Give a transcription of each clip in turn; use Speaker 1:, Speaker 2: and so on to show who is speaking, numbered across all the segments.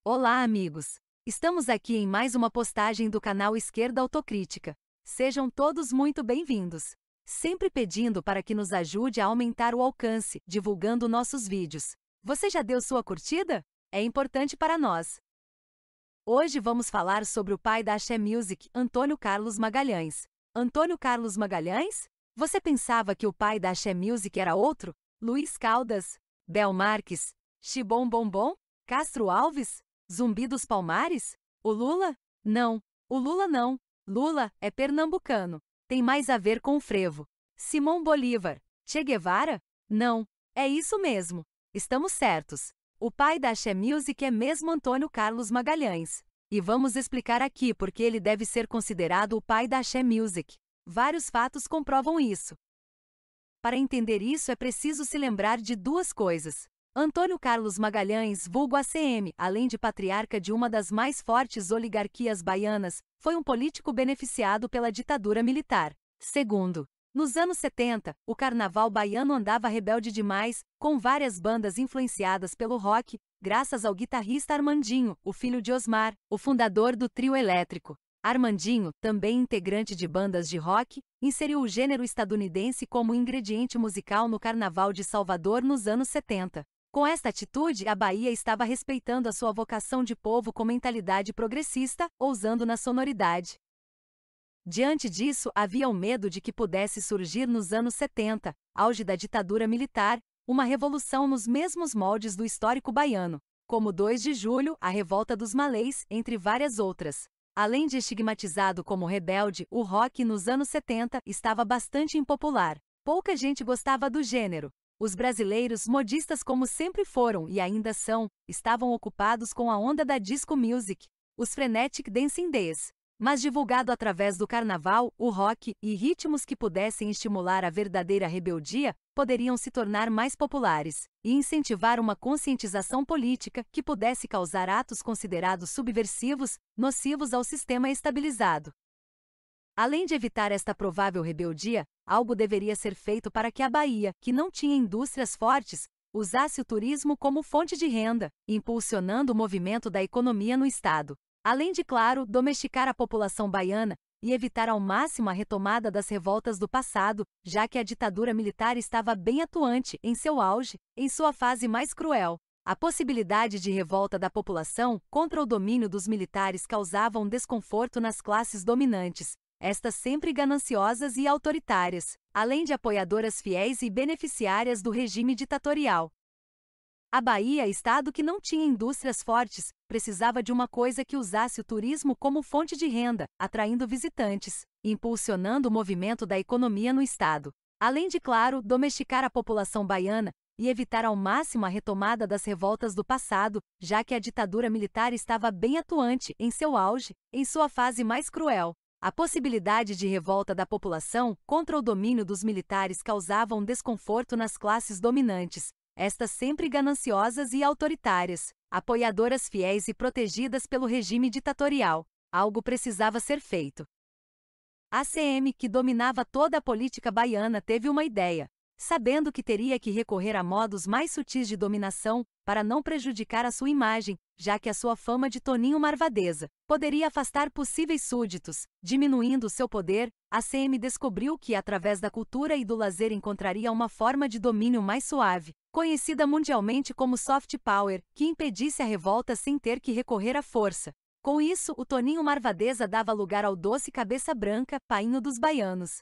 Speaker 1: Olá, amigos! Estamos aqui em mais uma postagem do canal Esquerda Autocrítica. Sejam todos muito bem-vindos. Sempre pedindo para que nos ajude a aumentar o alcance, divulgando nossos vídeos. Você já deu sua curtida? É importante para nós. Hoje vamos falar sobre o pai da Axé Music, Antônio Carlos Magalhães. Antônio Carlos Magalhães? Você pensava que o pai da Axé Music era outro? Luiz Caldas? Bel Marques? Xibom Bombom? Castro Alves? Zumbi dos Palmares? O Lula? Não, o Lula não. Lula é pernambucano. Tem mais a ver com o frevo. Simão Bolívar? Che Guevara? Não, é isso mesmo. Estamos certos. O pai da Axé Music é mesmo Antônio Carlos Magalhães. E vamos explicar aqui porque ele deve ser considerado o pai da Axé Music. Vários fatos comprovam isso. Para entender isso é preciso se lembrar de duas coisas. Antônio Carlos Magalhães, vulgo ACM, além de patriarca de uma das mais fortes oligarquias baianas, foi um político beneficiado pela ditadura militar. Segundo, nos anos 70, o carnaval baiano andava rebelde demais, com várias bandas influenciadas pelo rock, graças ao guitarrista Armandinho, o filho de Osmar, o fundador do trio elétrico. Armandinho, também integrante de bandas de rock, inseriu o gênero estadunidense como ingrediente musical no Carnaval de Salvador nos anos 70. Com esta atitude, a Bahia estava respeitando a sua vocação de povo com mentalidade progressista, ousando na sonoridade. Diante disso, havia o medo de que pudesse surgir nos anos 70, auge da ditadura militar, uma revolução nos mesmos moldes do histórico baiano, como 2 de julho, a revolta dos malês, entre várias outras. Além de estigmatizado como rebelde, o rock nos anos 70 estava bastante impopular. Pouca gente gostava do gênero. Os brasileiros, modistas como sempre foram e ainda são, estavam ocupados com a onda da disco music, os frenetic dancing days. Mas divulgado através do carnaval, o rock e ritmos que pudessem estimular a verdadeira rebeldia, poderiam se tornar mais populares e incentivar uma conscientização política que pudesse causar atos considerados subversivos, nocivos ao sistema estabilizado. Além de evitar esta provável rebeldia, algo deveria ser feito para que a Bahia, que não tinha indústrias fortes, usasse o turismo como fonte de renda, impulsionando o movimento da economia no estado. Além de, claro, domesticar a população baiana e evitar ao máximo a retomada das revoltas do passado, já que a ditadura militar estava bem atuante em seu auge, em sua fase mais cruel. A possibilidade de revolta da população contra o domínio dos militares causava um desconforto nas classes dominantes, estas sempre gananciosas e autoritárias, além de apoiadoras fiéis e beneficiárias do regime ditatorial. A Bahia, estado que não tinha indústrias fortes, precisava de uma coisa que usasse o turismo como fonte de renda, atraindo visitantes, impulsionando o movimento da economia no estado. Além de, claro, domesticar a população baiana e evitar ao máximo a retomada das revoltas do passado, já que a ditadura militar estava bem atuante em seu auge, em sua fase mais cruel. A possibilidade de revolta da população contra o domínio dos militares causava um desconforto nas classes dominantes, estas sempre gananciosas e autoritárias, apoiadoras fiéis e protegidas pelo regime ditatorial. Algo precisava ser feito. A ACM, que dominava toda a política baiana, teve uma ideia. Sabendo que teria que recorrer a modos mais sutis de dominação, para não prejudicar a sua imagem, já que a sua fama de Toninho Marvadeza poderia afastar possíveis súditos, diminuindo seu poder, a ACM descobriu que, através da cultura e do lazer, encontraria uma forma de domínio mais suave, conhecida mundialmente como soft power, que impedisse a revolta sem ter que recorrer à força. Com isso, o Toninho Marvadeza dava lugar ao doce cabeça branca, painho dos baianos.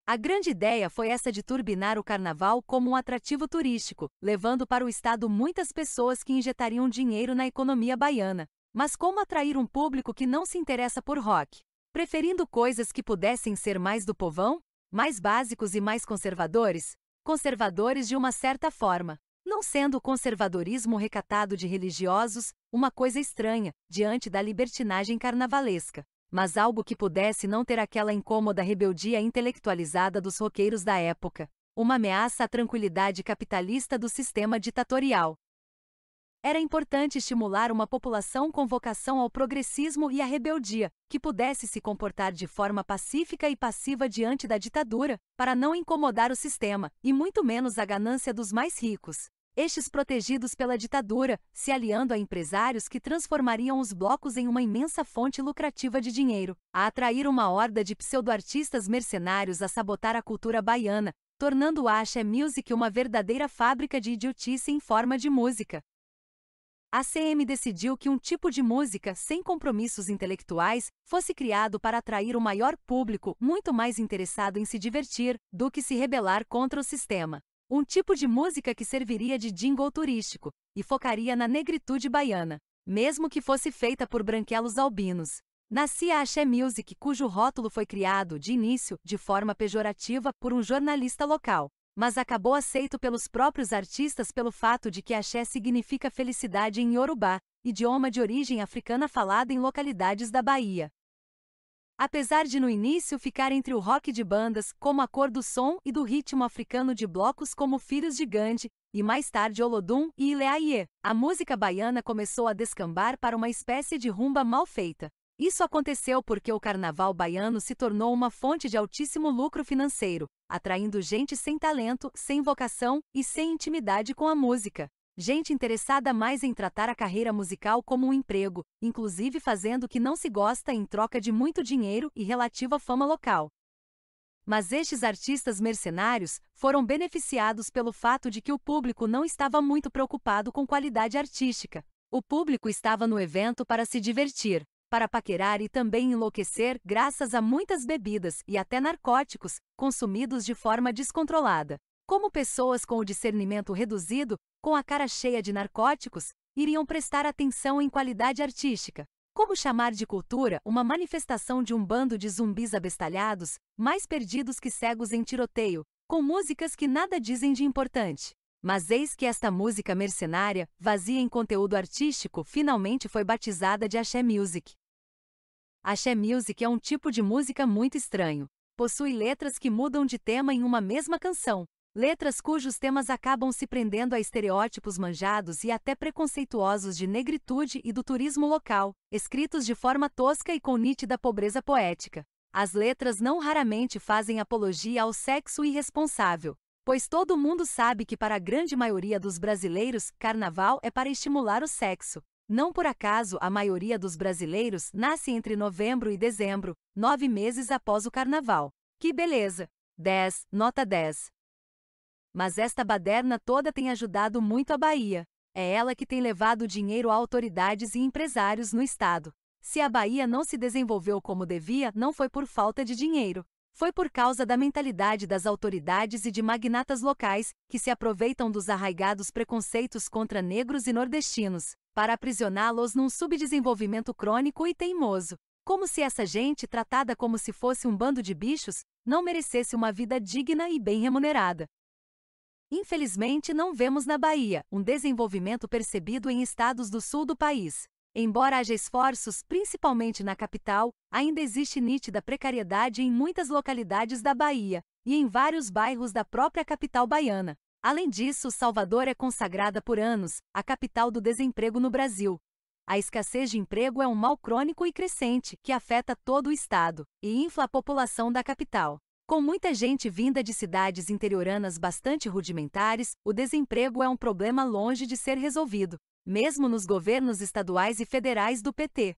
Speaker 1: A grande ideia foi essa de turbinar o carnaval como um atrativo turístico, levando para o estado muitas pessoas que injetariam dinheiro na economia baiana. Mas como atrair um público que não se interessa por rock? Preferindo coisas que pudessem ser mais do povão? Mais básicos e mais conservadores? Conservadores de uma certa forma. Não sendo o conservadorismo recatado de religiosos uma coisa estranha, diante da libertinagem carnavalesca, mas algo que pudesse não ter aquela incômoda rebeldia intelectualizada dos roqueiros da época, uma ameaça à tranquilidade capitalista do sistema ditatorial. Era importante estimular uma população com vocação ao progressismo e à rebeldia, que pudesse se comportar de forma pacífica e passiva diante da ditadura, para não incomodar o sistema, e muito menos a ganância dos mais ricos. Estes protegidos pela ditadura, se aliando a empresários que transformariam os blocos em uma imensa fonte lucrativa de dinheiro, a atrair uma horda de pseudo-artistas mercenários a sabotar a cultura baiana, tornando o Axé Music uma verdadeira fábrica de idiotice em forma de música. A ACM decidiu que um tipo de música, sem compromissos intelectuais, fosse criado para atrair o maior público, muito mais interessado em se divertir, do que se rebelar contra o sistema. Um tipo de música que serviria de jingle turístico, e focaria na negritude baiana, mesmo que fosse feita por branquelos albinos. Nascia a Axé Music, cujo rótulo foi criado, de início, de forma pejorativa, por um jornalista local, mas acabou aceito pelos próprios artistas pelo fato de que axé significa felicidade em Yorubá, idioma de origem africana falado em localidades da Bahia. Apesar de no início ficar entre o rock de bandas, como a cor do som, e do ritmo africano de blocos como Filhos de Gandhi, e mais tarde Olodum e Ileaie, a música baiana começou a descambar para uma espécie de rumba mal feita. Isso aconteceu porque o carnaval baiano se tornou uma fonte de altíssimo lucro financeiro, atraindo gente sem talento, sem vocação e sem intimidade com a música. Gente interessada mais em tratar a carreira musical como um emprego, inclusive fazendo o que não se gosta em troca de muito dinheiro e relativa fama local. Mas estes artistas mercenários foram beneficiados pelo fato de que o público não estava muito preocupado com qualidade artística. O público estava no evento para se divertir, para paquerar e também enlouquecer graças a muitas bebidas e até narcóticos, consumidos de forma descontrolada. Como pessoas com o discernimento reduzido, com a cara cheia de narcóticos, iriam prestar atenção em qualidade artística? Como chamar de cultura uma manifestação de um bando de zumbis abestalhados, mais perdidos que cegos em tiroteio, com músicas que nada dizem de importante? Mas eis que esta música mercenária, vazia em conteúdo artístico, finalmente foi batizada de Axé Music. Axé Music é um tipo de música muito estranho. Possui letras que mudam de tema em uma mesma canção. Letras cujos temas acabam se prendendo a estereótipos manjados e até preconceituosos de negritude e do turismo local, escritos de forma tosca e com nítida pobreza poética. As letras não raramente fazem apologia ao sexo irresponsável, pois todo mundo sabe que para a grande maioria dos brasileiros, carnaval é para estimular o sexo. Não por acaso a maioria dos brasileiros nasce entre novembro e dezembro, 9 meses após o carnaval. Que beleza! 10, nota 10. Mas esta baderna toda tem ajudado muito a Bahia. É ela que tem levado dinheiro a autoridades e empresários no estado. Se a Bahia não se desenvolveu como devia, não foi por falta de dinheiro. Foi por causa da mentalidade das autoridades e de magnatas locais, que se aproveitam dos arraigados preconceitos contra negros e nordestinos, para aprisioná-los num subdesenvolvimento crônico e teimoso. Como se essa gente, tratada como se fosse um bando de bichos, não merecesse uma vida digna e bem remunerada. Infelizmente não vemos na Bahia um desenvolvimento percebido em estados do sul do país. Embora haja esforços, principalmente na capital, ainda existe nítida precariedade em muitas localidades da Bahia, e em vários bairros da própria capital baiana. Além disso, Salvador é consagrada por anos a capital do desemprego no Brasil. A escassez de emprego é um mal crônico e crescente que afeta todo o estado e infla a população da capital. Com muita gente vinda de cidades interioranas bastante rudimentares, o desemprego é um problema longe de ser resolvido, mesmo nos governos estaduais e federais do PT.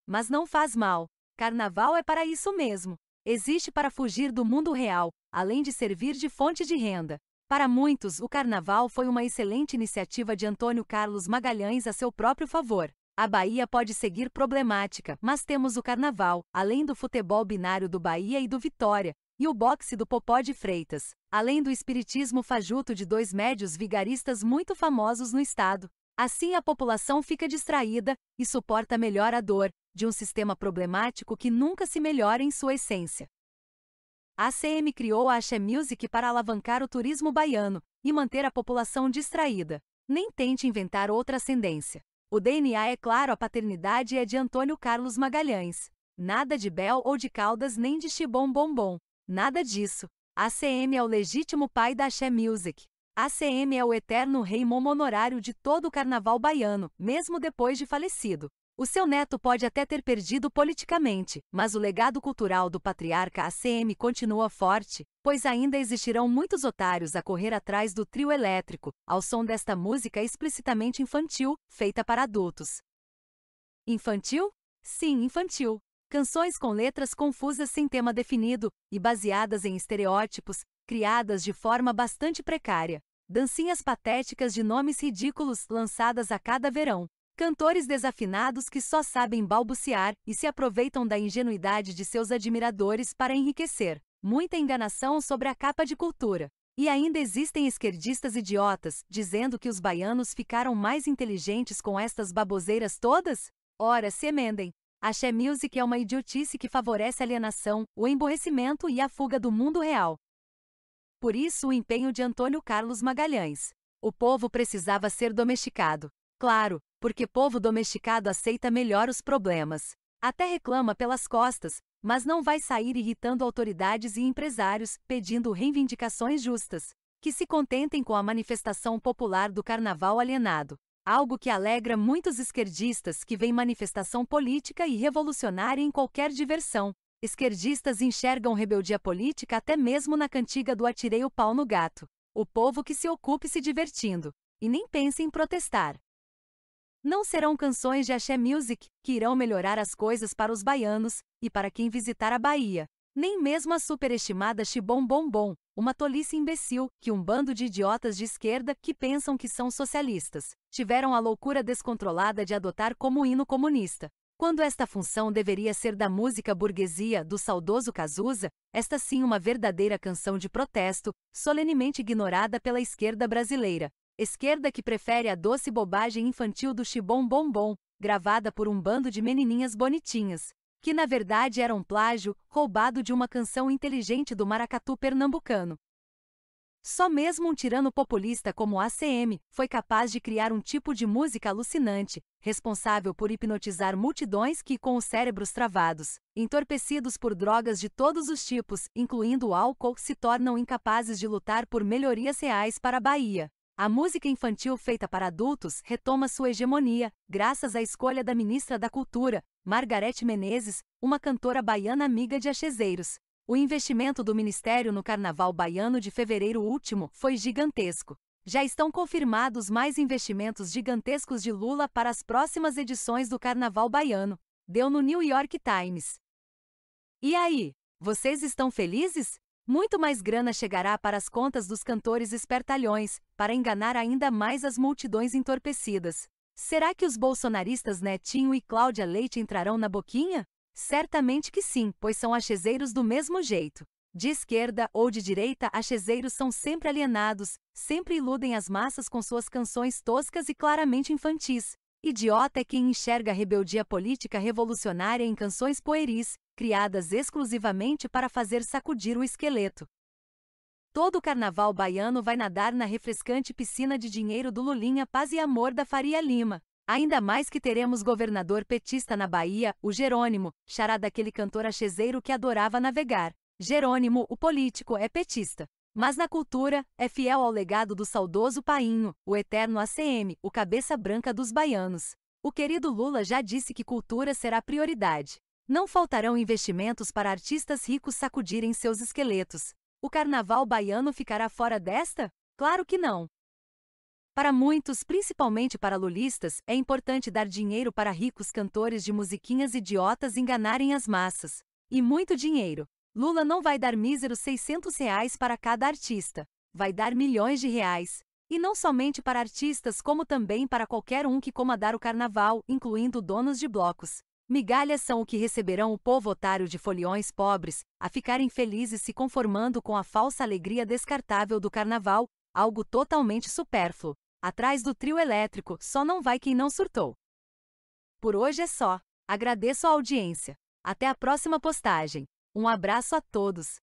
Speaker 1: Mas não faz mal. Carnaval é para isso mesmo. Existe para fugir do mundo real, além de servir de fonte de renda. Para muitos, o carnaval foi uma excelente iniciativa de Antônio Carlos Magalhães a seu próprio favor. A Bahia pode seguir problemática, mas temos o carnaval, além do futebol binário do Bahia e do Vitória, e o boxe do Popó de Freitas, além do espiritismo fajuto de 2 médios vigaristas muito famosos no estado. Assim a população fica distraída e suporta melhor a dor de um sistema problemático que nunca se melhora em sua essência. A ACM criou a Axé Music para alavancar o turismo baiano e manter a população distraída. Nem tente inventar outra ascendência. O DNA é claro, a paternidade é de Antônio Carlos Magalhães. Nada de Bel ou de Caldas nem de Chibom Bombom. Nada disso. A ACM é o legítimo pai da Axé Music. A ACM é o eterno rei momo honorário de todo o carnaval baiano, mesmo depois de falecido. O seu neto pode até ter perdido politicamente, mas o legado cultural do patriarca ACM continua forte, pois ainda existirão muitos otários a correr atrás do trio elétrico, ao som desta música explicitamente infantil, feita para adultos. Infantil? Sim, infantil. Canções com letras confusas sem tema definido e baseadas em estereótipos, criadas de forma bastante precária. Dancinhas patéticas de nomes ridículos lançadas a cada verão. Cantores desafinados que só sabem balbuciar e se aproveitam da ingenuidade de seus admiradores para enriquecer. Muita enganação sobre a capa de cultura. E ainda existem esquerdistas idiotas, dizendo que os baianos ficaram mais inteligentes com estas baboseiras todas? Ora, se emendem. Axé Music é uma idiotice que favorece a alienação, o emborrecimento e a fuga do mundo real. Por isso o empenho de Antônio Carlos Magalhães. O povo precisava ser domesticado. Claro, porque povo domesticado aceita melhor os problemas. Até reclama pelas costas, mas não vai sair irritando autoridades e empresários, pedindo reivindicações justas. Que se contentem com a manifestação popular do carnaval alienado. Algo que alegra muitos esquerdistas que veem manifestação política e revolucionária em qualquer diversão. Esquerdistas enxergam rebeldia política até mesmo na cantiga do atirei o pau no gato. O povo que se ocupe se divertindo. E nem pense em protestar. Não serão canções de Axé Music que irão melhorar as coisas para os baianos e para quem visitar a Bahia. Nem mesmo a superestimada Xibom Bom Bom, uma tolice imbecil que um bando de idiotas de esquerda que pensam que são socialistas tiveram a loucura descontrolada de adotar como hino comunista. Quando esta função deveria ser da música burguesia do saudoso Cazuza, esta sim uma verdadeira canção de protesto, solenemente ignorada pela esquerda brasileira. Esquerda que prefere a doce bobagem infantil do Xibom Bom Bom, gravada por um bando de menininhas bonitinhas, que na verdade era um plágio, roubado de uma canção inteligente do maracatu pernambucano. Só mesmo um tirano populista como o ACM foi capaz de criar um tipo de música alucinante, responsável por hipnotizar multidões que, com os cérebros travados, entorpecidos por drogas de todos os tipos, incluindo o álcool, se tornam incapazes de lutar por melhorias reais para a Bahia. A música infantil feita para adultos retoma sua hegemonia, graças à escolha da ministra da Cultura, Margarete Menezes, uma cantora baiana amiga de axezeiros. O investimento do Ministério no Carnaval Baiano de fevereiro último foi gigantesco. Já estão confirmados mais investimentos gigantescos de Lula para as próximas edições do Carnaval Baiano. Deu no New York Times. E aí, vocês estão felizes? Muito mais grana chegará para as contas dos cantores espertalhões, para enganar ainda mais as multidões entorpecidas. Será que os bolsonaristas Netinho e Cláudia Leite entrarão na boquinha? Certamente que sim, pois são axezeiros do mesmo jeito. De esquerda ou de direita, axezeiros são sempre alienados, sempre iludem as massas com suas canções toscas e claramente infantis. Idiota é quem enxerga a rebeldia política revolucionária em canções pueris, criadas exclusivamente para fazer sacudir o esqueleto. Todo o carnaval baiano vai nadar na refrescante piscina de dinheiro do Lulinha Paz e Amor da Faria Lima. Ainda mais que teremos governador petista na Bahia, o Jerônimo, xará daquele cantor axezeiro que adorava navegar. Jerônimo, o político, é petista. Mas na cultura, é fiel ao legado do saudoso Painho, o eterno ACM, o cabeça branca dos baianos. O querido Lula já disse que cultura será prioridade. Não faltarão investimentos para artistas ricos sacudirem seus esqueletos. O carnaval baiano ficará fora desta? Claro que não. Para muitos, principalmente para lulistas, é importante dar dinheiro para ricos cantores de musiquinhas idiotas enganarem as massas. E muito dinheiro. Lula não vai dar míseros R$ 600 para cada artista. Vai dar milhões de reais. E não somente para artistas como também para qualquer um que comandar o carnaval, incluindo donos de blocos. Migalhas são o que receberão o povo otário de foliões pobres, a ficarem felizes se conformando com a falsa alegria descartável do carnaval, algo totalmente supérfluo. Atrás do trio elétrico, só não vai quem não surtou. Por hoje é só. Agradeço a audiência. Até a próxima postagem. Um abraço a todos.